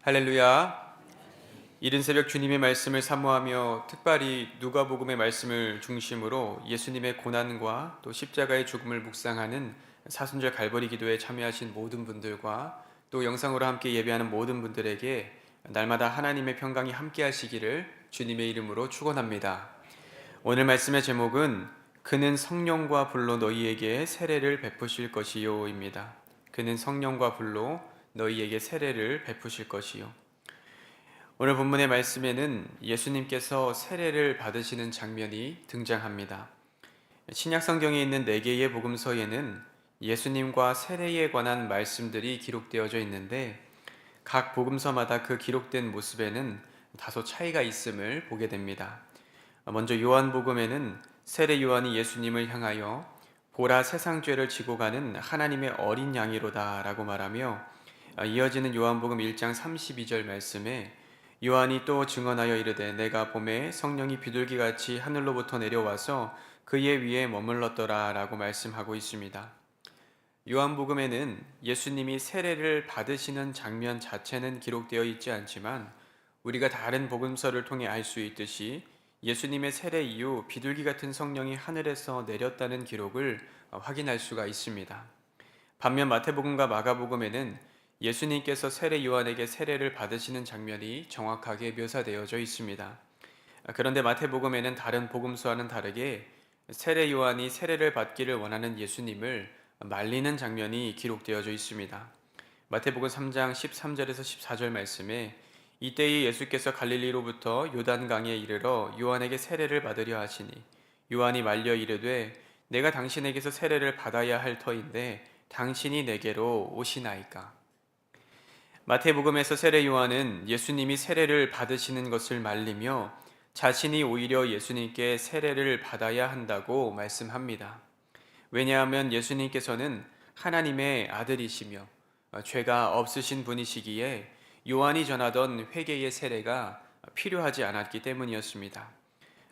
할렐루야. 이른 새벽 주님의 말씀을 사모하며 특별히 누가복음의 말씀을 중심으로 예수님의 고난과 또 십자가의 죽음을 묵상하는 사순절 갈보리 기도에 참여하신 모든 분들과 또 영상으로 함께 예배하는 모든 분들에게 날마다 하나님의 평강이 함께 하시기를 주님의 이름으로 축원합니다. 오늘 말씀의 제목은 그는 성령과 불로 너희에게 세례를 베푸실 것이요입니다. 그는 성령과 불로 너희에게 세례를 베푸실 것이요. 오늘 본문의 말씀에는 예수님께서 세례를 받으시는 장면이 등장합니다. 신약 성경에 있는 4개의 복음서에는 예수님과 세례에 관한 말씀들이 기록되어져 있는데 각 복음서마다 그 기록된 모습에는 다소 차이가 있음을 보게 됩니다. 먼저 요한복음에는 세례 요한이 예수님을 향하여 보라 세상 죄를 지고 가는 하나님의 어린 양이로다 라고 말하며 이어지는 요한복음 1장 32절 말씀에 요한이 또 증언하여 이르되 내가 봄에 성령이 비둘기같이 하늘로부터 내려와서 그의 위에 머물렀더라 라고 말씀하고 있습니다. 요한복음에는 예수님이 세례를 받으시는 장면 자체는 기록되어 있지 않지만 우리가 다른 복음서를 통해 알 수 있듯이 예수님의 세례 이후 비둘기 같은 성령이 하늘에서 내렸다는 기록을 확인할 수가 있습니다. 반면 마태복음과 마가복음에는 예수님께서 세례 요한에게 세례를 받으시는 장면이 정확하게 묘사되어져 있습니다. 그런데 마태복음에는 다른 복음서와는 다르게 세례 요한이 세례를 받기를 원하는 예수님을 말리는 장면이 기록되어져 있습니다. 마태복음 3장 13절에서 14절 말씀에 이때에 예수께서 갈릴리로부터 요단강에 이르러 요한에게 세례를 받으려 하시니 요한이 말려 이르되 내가 당신에게서 세례를 받아야 할 터인데 당신이 내게로 오시나이까. 마태복음에서 세례 요한은 예수님이 세례를 받으시는 것을 말리며 자신이 오히려 예수님께 세례를 받아야 한다고 말씀합니다. 왜냐하면 예수님께서는 하나님의 아들이시며 죄가 없으신 분이시기에 요한이 전하던 회개의 세례가 필요하지 않았기 때문이었습니다.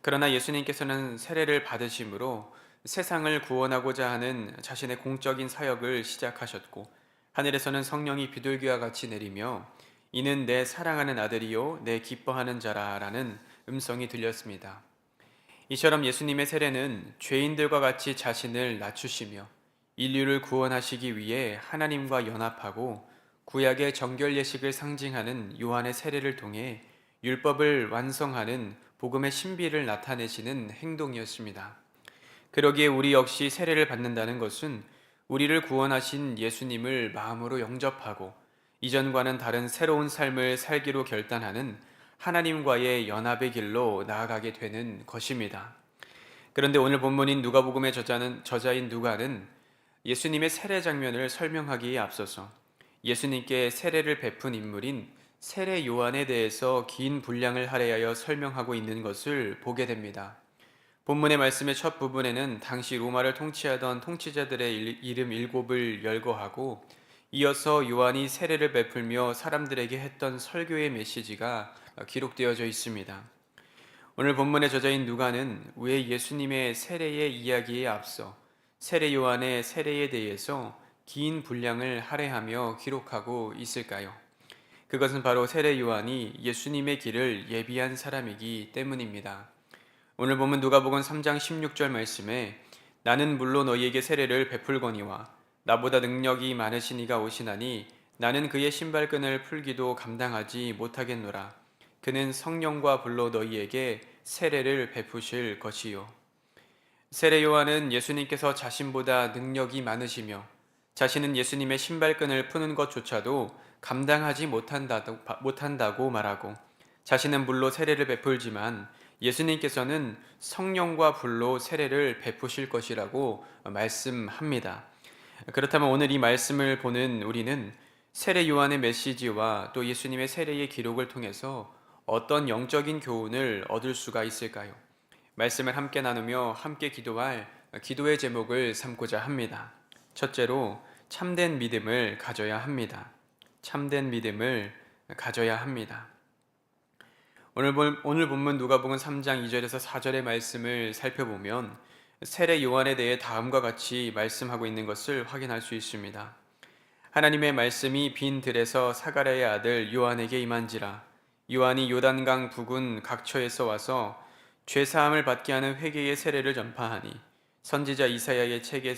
그러나 예수님께서는 세례를 받으심으로 세상을 구원하고자 하는 자신의 공적인 사역을 시작하셨고 하늘에서는 성령이 비둘기와 같이 내리며 이는 내 사랑하는 아들이요 내 기뻐하는 자라 라는 음성이 들렸습니다. 이처럼 예수님의 세례는 죄인들과 같이 자신을 낮추시며 인류를 구원하시기 위해 하나님과 연합하고 구약의 정결 예식을 상징하는 요한의 세례를 통해 율법을 완성하는 복음의 신비를 나타내시는 행동이었습니다. 그러기에 우리 역시 세례를 받는다는 것은 우리를 구원하신 예수님을 마음으로 영접하고 이전과는 다른 새로운 삶을 살기로 결단하는 하나님과의 연합의 길로 나아가게 되는 것입니다. 그런데 오늘 본문인 누가복음의 저자인 누가는 예수님의 세례 장면을 설명하기에 앞서서 예수님께 세례를 베푼 인물인 세례 요한에 대해서 긴 분량을 할애하여 설명하고 있는 것을 보게 됩니다. 본문의 말씀의 첫 부분에는 당시 로마를 통치하던 통치자들의 이름 7을 열거하고 이어서 요한이 세례를 베풀며 사람들에게 했던 설교의 메시지가 기록되어져 있습니다. 오늘 본문의 저자인 누가는 왜 예수님의 세례의 이야기에 앞서 세례 요한의 세례에 대해서 긴 분량을 할애하며 기록하고 있을까요? 그것은 바로 세례 요한이 예수님의 길을 예비한 사람이기 때문입니다. 오늘 보면 누가복음 3장 16절 말씀에 나는 물로 너희에게 세례를 베풀거니와 나보다 능력이 많으신 이가 오시나니 나는 그의 신발끈을 풀기도 감당하지 못하겠노라. 그는 성령과 불로 너희에게 세례를 베푸실 것이요. 세례 요한은 예수님께서 자신보다 능력이 많으시며 자신은 예수님의 신발끈을 푸는 것조차도 감당하지 못한다고 말하고 자신은 물로 세례를 베풀지만 예수님께서는 성령과 불로 세례를 베푸실 것이라고 말씀합니다. 그렇다면 오늘 이 말씀을 보는 우리는 세례 요한의 메시지와 또 예수님의 세례의 기록을 통해서 어떤 영적인 교훈을 얻을 수가 있을까요? 말씀을 함께 나누며 함께 기도할 기도의 제목을 삼고자 합니다. 첫째로 참된 믿음을 가져야 합니다. 참된 믿음을 가져야 합니다. 오늘 본문 누가복음 3장 2절에서 4절의 말씀을 살펴보면 세례 요한에 대해 다음과 같이 말씀하고 있는 것을 확인할 수 있습니다. 하나님의 말씀이 빈 들에서 사가랴의 아들 요한에게 임한지라. 요한이 요단강 북은 각처에서 와서 죄 사함을 받게 하는 회개의 세례를 전파하니 선지자 이사야의 책에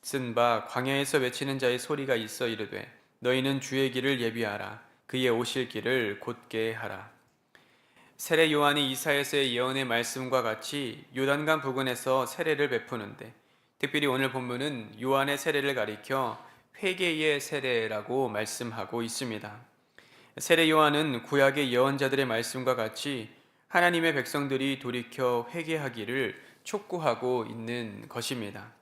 쓴 바 광야에서 외치는 자의 소리가 있어 이르되 너희는 주의 길을 예비하라. 그의 오실 길을 곧게 하라. 세례 요한이 이사야서의 예언의 말씀과 같이 요단강 부근에서 세례를 베푸는데, 특별히 오늘 본문은 요한의 세례를 가리켜 회개의 세례라고 말씀하고 있습니다. 세례 요한은 구약의 예언자들의 말씀과 같이 하나님의 백성들이 돌이켜 회개하기를 촉구하고 있는 것입니다.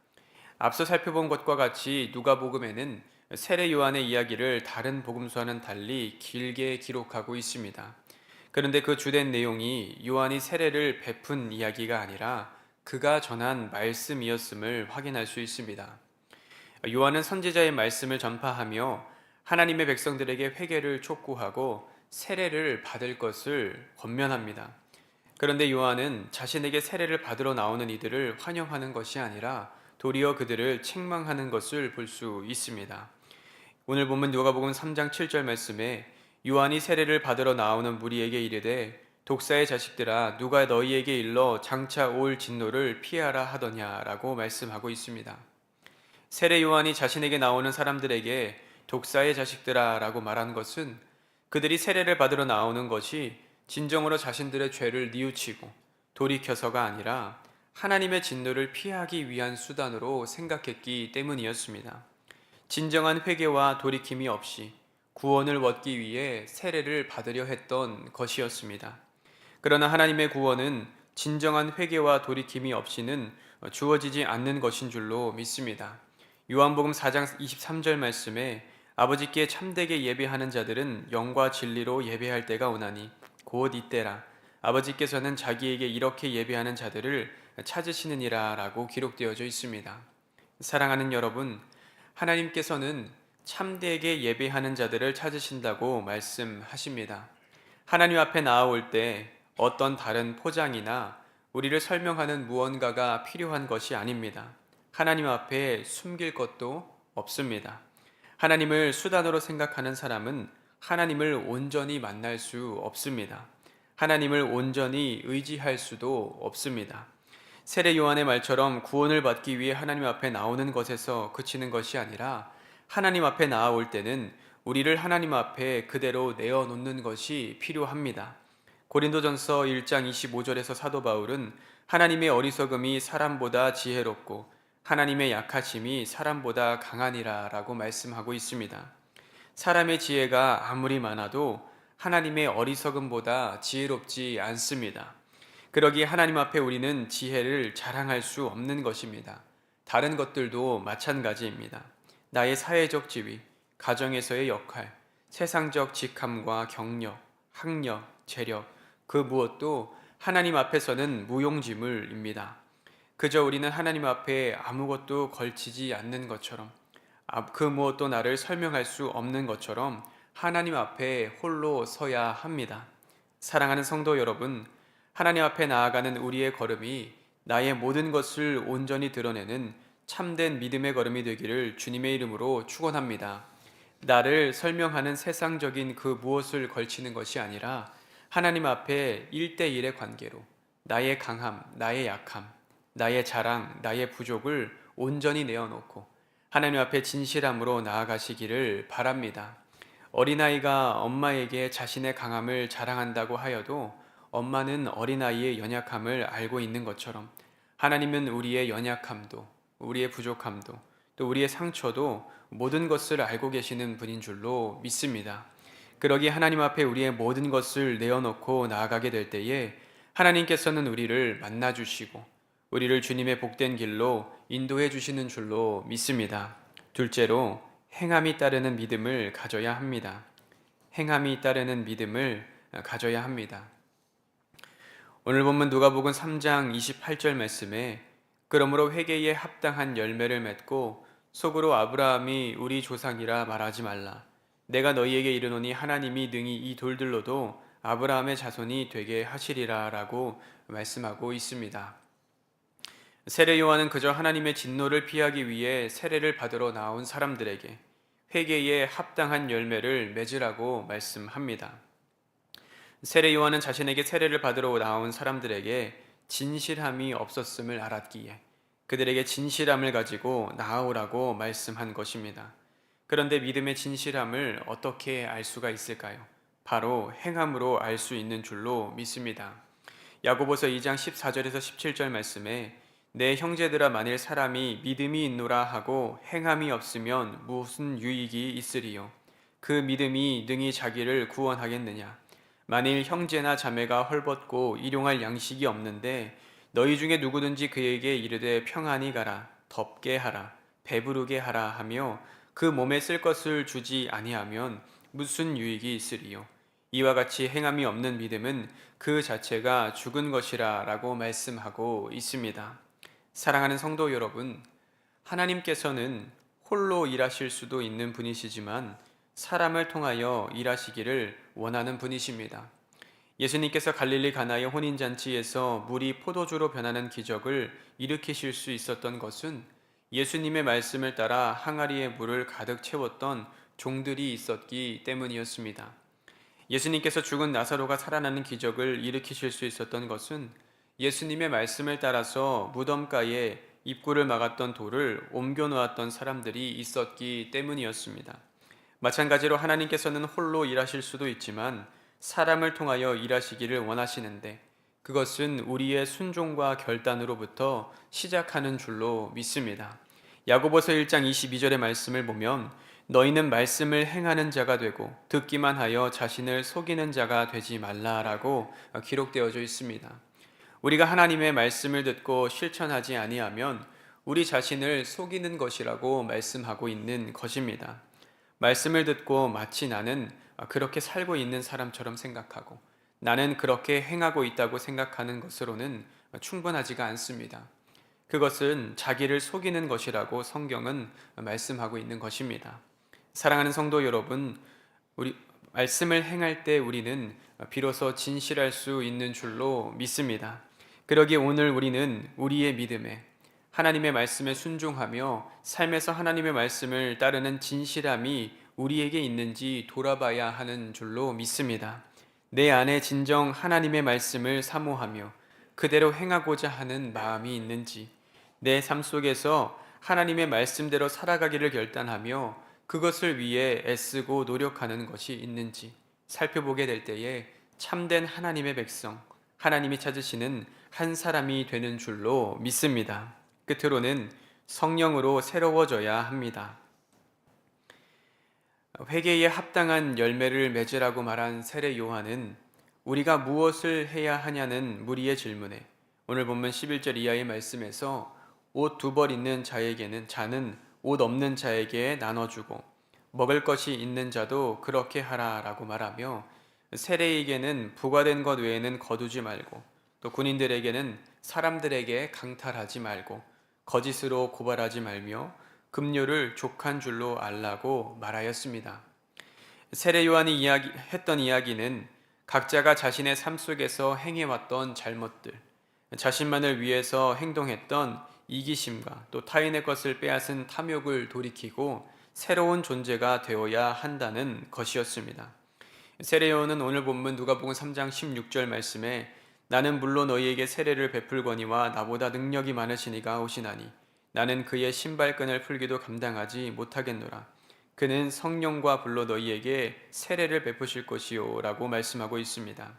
앞서 살펴본 것과 같이 누가복음에는 세례 요한의 이야기를 다른 복음서와는 달리 길게 기록하고 있습니다. 그런데 그 주된 내용이 요한이 세례를 베푼 이야기가 아니라 그가 전한 말씀이었음을 확인할 수 있습니다. 요한은 선지자의 말씀을 전파하며 하나님의 백성들에게 회개를 촉구하고 세례를 받을 것을 권면합니다. 그런데 요한은 자신에게 세례를 받으러 나오는 이들을 환영하는 것이 아니라 도리어 그들을 책망하는 것을 볼 수 있습니다. 오늘 보면 누가복음 3장 7절 말씀에 요한이 세례를 받으러 나오는 무리에게 이르되 독사의 자식들아 누가 너희에게 일러 장차 올 진노를 피하라 하더냐라고 말씀하고 있습니다. 세례 요한이 자신에게 나오는 사람들에게 독사의 자식들아 라고 말한 것은 그들이 세례를 받으러 나오는 것이 진정으로 자신들의 죄를 뉘우치고 돌이켜서가 아니라 하나님의 진노를 피하기 위한 수단으로 생각했기 때문이었습니다. 진정한 회개와 돌이킴이 없이 구원을 얻기 위해 세례를 받으려 했던 것이었습니다. 그러나 하나님의 구원은 진정한 회개와 돌이킴이 없이는 주어지지 않는 것인 줄로 믿습니다. 요한복음 4장 23절 말씀에 아버지께 참되게 예배하는 자들은 영과 진리로 예배할 때가 오나니 곧 이때라. 아버지께서는 자기에게 이렇게 예배하는 자들을 찾으시느니라 라고 기록되어져 있습니다. 사랑하는 여러분, 하나님께서는 참되게 예배하는 자들을 찾으신다고 말씀하십니다. 하나님 앞에 나아올 때 어떤 다른 포장이나 우리를 설명하는 무언가가 필요한 것이 아닙니다. 하나님 앞에 숨길 것도 없습니다. 하나님을 수단으로 생각하는 사람은 하나님을 온전히 만날 수 없습니다. 하나님을 온전히 의지할 수도 없습니다. 세례 요한의 말처럼 구원을 받기 위해 하나님 앞에 나오는 것에서 그치는 것이 아니라 하나님 앞에 나아올 때는 우리를 하나님 앞에 그대로 내어놓는 것이 필요합니다. 고린도전서 1장 25절에서 사도 바울은 하나님의 어리석음이 사람보다 지혜롭고 하나님의 약하심이 사람보다 강하니라 라고 말씀하고 있습니다. 사람의 지혜가 아무리 많아도 하나님의 어리석음보다 지혜롭지 않습니다. 그러기에 하나님 앞에 우리는 지혜를 자랑할 수 없는 것입니다. 다른 것들도 마찬가지입니다. 나의 사회적 지위, 가정에서의 역할, 세상적 직함과 경력, 학력, 재력, 그 무엇도 하나님 앞에서는 무용지물입니다. 그저 우리는 하나님 앞에 아무것도 걸치지 않는 것처럼, 그 무엇도 나를 설명할 수 없는 것처럼 하나님 앞에 홀로 서야 합니다. 사랑하는 성도 여러분, 하나님 앞에 나아가는 우리의 걸음이 나의 모든 것을 온전히 드러내는 참된 믿음의 걸음이 되기를 주님의 이름으로 축원합니다. 나를 설명하는 세상적인 그 무엇을 걸치는 것이 아니라 하나님 앞에 1대1의 관계로 나의 강함, 나의 약함, 나의 자랑, 나의 부족을 온전히 내어놓고 하나님 앞에 진실함으로 나아가시기를 바랍니다. 어린아이가 엄마에게 자신의 강함을 자랑한다고 하여도 엄마는 어린아이의 연약함을 알고 있는 것처럼 하나님은 우리의 연약함도, 우리의 부족함도, 또 우리의 상처도 모든 것을 알고 계시는 분인 줄로 믿습니다. 그러기 하나님 앞에 우리의 모든 것을 내어놓고 나아가게 될 때에 하나님께서는 우리를 만나주시고 우리를 주님의 복된 길로 인도해 주시는 줄로 믿습니다. 둘째로 행함이 따르는 믿음을 가져야 합니다. 행함이 따르는 믿음을 가져야 합니다. 오늘 본문 누가복음 3장 28절 말씀에 그러므로 회개에 합당한 열매를 맺고 속으로 아브라함이 우리 조상이라 말하지 말라. 내가 너희에게 이르노니 하나님이 능히 이 돌들로도 아브라함의 자손이 되게 하시리라 라고 말씀하고 있습니다. 세례 요한은 그저 하나님의 진노를 피하기 위해 세례를 받으러 나온 사람들에게 회개에 합당한 열매를 맺으라고 말씀합니다. 세례 요한은 자신에게 세례를 받으러 나온 사람들에게 진실함이 없었음을 알았기에 그들에게 진실함을 가지고 나아오라고 말씀한 것입니다. 그런데 믿음의 진실함을 어떻게 알 수가 있을까요? 바로 행함으로 알 수 있는 줄로 믿습니다. 야고보서 2장 14절에서 17절 말씀에 내 형제들아 만일 사람이 믿음이 있노라 하고 행함이 없으면 무슨 유익이 있으리요? 그 믿음이 능히 자기를 구원하겠느냐? 만일 형제나 자매가 헐벗고 일용할 양식이 없는데 너희 중에 누구든지 그에게 이르되 평안히 가라, 덥게 하라, 배부르게 하라 하며 그 몸에 쓸 것을 주지 아니하면 무슨 유익이 있으리요? 이와 같이 행함이 없는 믿음은 그 자체가 죽은 것이라 라고 말씀하고 있습니다. 사랑하는 성도 여러분, 하나님께서는 홀로 일하실 수도 있는 분이시지만 사람을 통하여 일하시기를 원하는 분이십니다. 예수님께서 갈릴리 가나의 혼인잔치에서 물이 포도주로 변하는 기적을 일으키실 수 있었던 것은 예수님의 말씀을 따라 항아리에 물을 가득 채웠던 종들이 있었기 때문이었습니다. 예수님께서 죽은 나사로가 살아나는 기적을 일으키실 수 있었던 것은 예수님의 말씀을 따라서 무덤가에 입구를 막았던 돌을 옮겨 놓았던 사람들이 있었기 때문이었습니다. 마찬가지로 하나님께서는 홀로 일하실 수도 있지만 사람을 통하여 일하시기를 원하시는데 그것은 우리의 순종과 결단으로부터 시작하는 줄로 믿습니다. 야고보서 1장 22절의 말씀을 보면 너희는 말씀을 행하는 자가 되고 듣기만 하여 자신을 속이는 자가 되지 말라라고 기록되어져 있습니다. 우리가 하나님의 말씀을 듣고 실천하지 아니하면 우리 자신을 속이는 것이라고 말씀하고 있는 것입니다. 말씀을 듣고 마치 나는 그렇게 살고 있는 사람처럼 생각하고 나는 그렇게 행하고 있다고 생각하는 것으로는 충분하지가 않습니다. 그것은 자기를 속이는 것이라고 성경은 말씀하고 있는 것입니다. 사랑하는 성도 여러분, 우리 말씀을 행할 때 우리는 비로소 진실할 수 있는 줄로 믿습니다. 그러기에 오늘 우리는 우리의 믿음에 하나님의 말씀에 순종하며 삶에서 하나님의 말씀을 따르는 진실함이 우리에게 있는지 돌아봐야 하는 줄로 믿습니다. 내 안에 진정 하나님의 말씀을 사모하며 그대로 행하고자 하는 마음이 있는지, 내 삶 속에서 하나님의 말씀대로 살아가기를 결단하며 그것을 위해 애쓰고 노력하는 것이 있는지 살펴보게 될 때에 참된 하나님의 백성, 하나님이 찾으시는 한 사람이 되는 줄로 믿습니다. 끝으로는 성령으로 새로워져야 합니다. 회개에 합당한 열매를 맺으라고 말한 세례 요한은 우리가 무엇을 해야 하냐는 무리의 질문에 오늘 본문 11절 이하의 말씀에서 옷 2벌 있는 자는 옷 없는 자에게 나눠주고 먹을 것이 있는 자도 그렇게 하라라고 말하며 세례에게는 부과된 것 외에는 거두지 말고 또 군인들에게는 사람들에게 강탈하지 말고 거짓으로 고발하지 말며 급료를 족한 줄로 알라고 말하였습니다. 세례 요한이 했던 이야기는 각자가 자신의 삶 속에서 행해왔던 잘못들, 자신만을 위해서 행동했던 이기심과 또 타인의 것을 빼앗은 탐욕을 돌이키고 새로운 존재가 되어야 한다는 것이었습니다. 세례 요한은 오늘 본문 누가복음 3장 16절 말씀에 나는 물론 너희에게 세례를 베풀거니와 나보다 능력이 많으시니가 오시나니 나는 그의 신발끈을 풀기도 감당하지 못하겠노라. 그는 성령과 불로 너희에게 세례를 베푸실 것이요 라고 말씀하고 있습니다.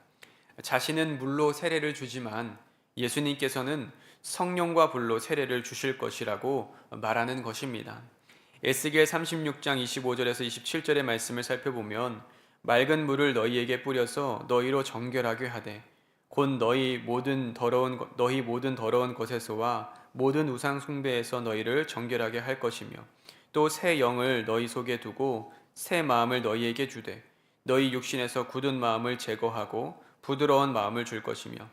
자신은 물로 세례를 주지만 예수님께서는 성령과 불로 세례를 주실 것이라고 말하는 것입니다. 에스겔 36장 25절에서 27절의 말씀을 살펴보면 맑은 물을 너희에게 뿌려서 너희로 정결하게 하되 곧 너희 모든 더러운 것에서와 모든 우상 숭배에서 너희를 정결하게 할 것이며 또 새 영을 너희 속에 두고 새 마음을 너희에게 주되 너희 육신에서 굳은 마음을 제거하고 부드러운 마음을 줄 것이며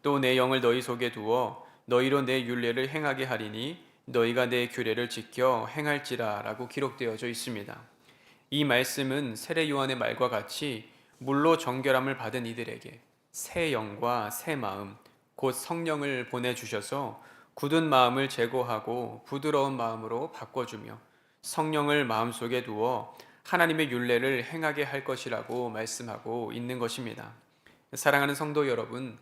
또 내 영을 너희 속에 두어 너희로 내 율례를 행하게 하리니 너희가 내 규례를 지켜 행할지라 라고 기록되어져 있습니다. 이 말씀은 세례 요한의 말과 같이 물로 정결함을 받은 이들에게 새 영과 새 마음 곧 성령을 보내주셔서 굳은 마음을 제거하고 부드러운 마음으로 바꿔주며 성령을 마음속에 두어 하나님의 율례를 행하게 할 것이라고 말씀하고 있는 것입니다. 사랑하는 성도 여러분,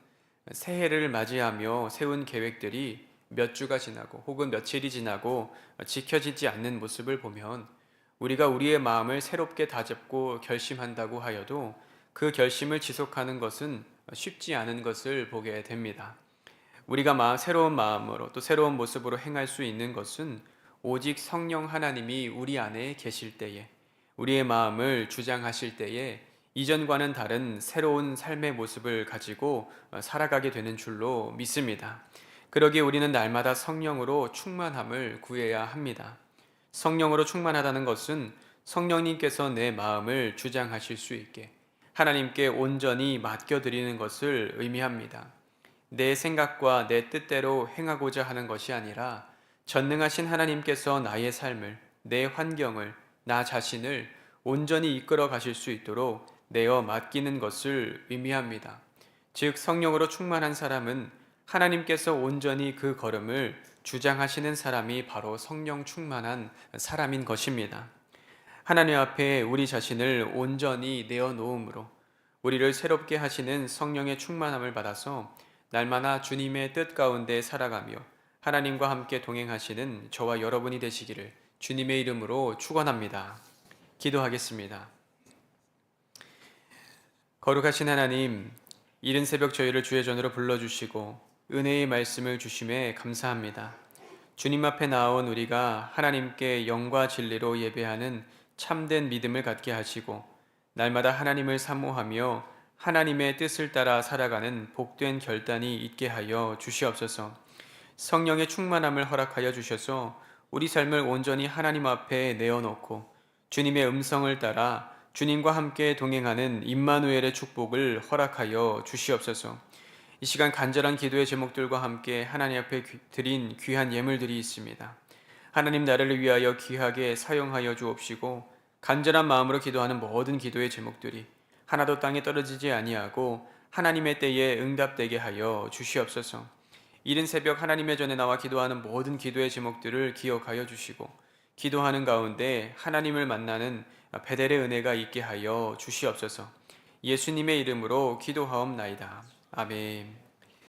새해를 맞이하며 세운 계획들이 몇 주가 지나고 혹은 며칠이 지나고 지켜지지 않는 모습을 보면 우리가 우리의 마음을 새롭게 다잡고 결심한다고 하여도 그 결심을 지속하는 것은 쉽지 않은 것을 보게 됩니다. 우리가 새로운 마음으로 또 새로운 모습으로 행할 수 있는 것은 오직 성령 하나님이 우리 안에 계실 때에, 우리의 마음을 주장하실 때에 이전과는 다른 새로운 삶의 모습을 가지고 살아가게 되는 줄로 믿습니다. 그러기에 우리는 날마다 성령으로 충만함을 구해야 합니다. 성령으로 충만하다는 것은 성령님께서 내 마음을 주장하실 수 있게 하나님께 온전히 맡겨드리는 것을 의미합니다. 내 생각과 내 뜻대로 행하고자 하는 것이 아니라 전능하신 하나님께서 나의 삶을, 내 환경을, 나 자신을 온전히 이끌어 가실 수 있도록 내어 맡기는 것을 의미합니다. 즉 성령으로 충만한 사람은 하나님께서 온전히 그 걸음을 주장하시는 사람이 바로 성령 충만한 사람인 것입니다. 하나님 앞에 우리 자신을 온전히 내어 놓음으로 우리를 새롭게 하시는 성령의 충만함을 받아서 날마다 주님의 뜻 가운데 살아가며 하나님과 함께 동행하시는 저와 여러분이 되시기를 주님의 이름으로 축원합니다. 기도하겠습니다. 거룩하신 하나님, 이른 새벽 저희를 주의 전으로 불러주시고 은혜의 말씀을 주심에 감사합니다. 주님 앞에 나온 우리가 하나님께 영과 진리로 예배하는 참된 믿음을 갖게 하시고 날마다 하나님을 사모하며 하나님의 뜻을 따라 살아가는 복된 결단이 있게 하여 주시옵소서. 성령의 충만함을 허락하여 주셔서 우리 삶을 온전히 하나님 앞에 내어놓고 주님의 음성을 따라 주님과 함께 동행하는 임마누엘의 축복을 허락하여 주시옵소서. 이 시간 간절한 기도의 제목들과 함께 하나님 앞에 드린 귀한 예물들이 있습니다. 하나님 나라를 위하여 귀하게 사용하여 주옵시고 간절한 마음으로 기도하는 모든 기도의 제목들이 하나도 땅에 떨어지지 아니하고 하나님의 때에 응답되게 하여 주시옵소서. 이른 새벽 하나님의 전에 나와 기도하는 모든 기도의 제목들을 기억하여 주시고 기도하는 가운데 하나님을 만나는 베델의 은혜가 있게 하여 주시옵소서. 예수님의 이름으로 기도하옵나이다. 아멘.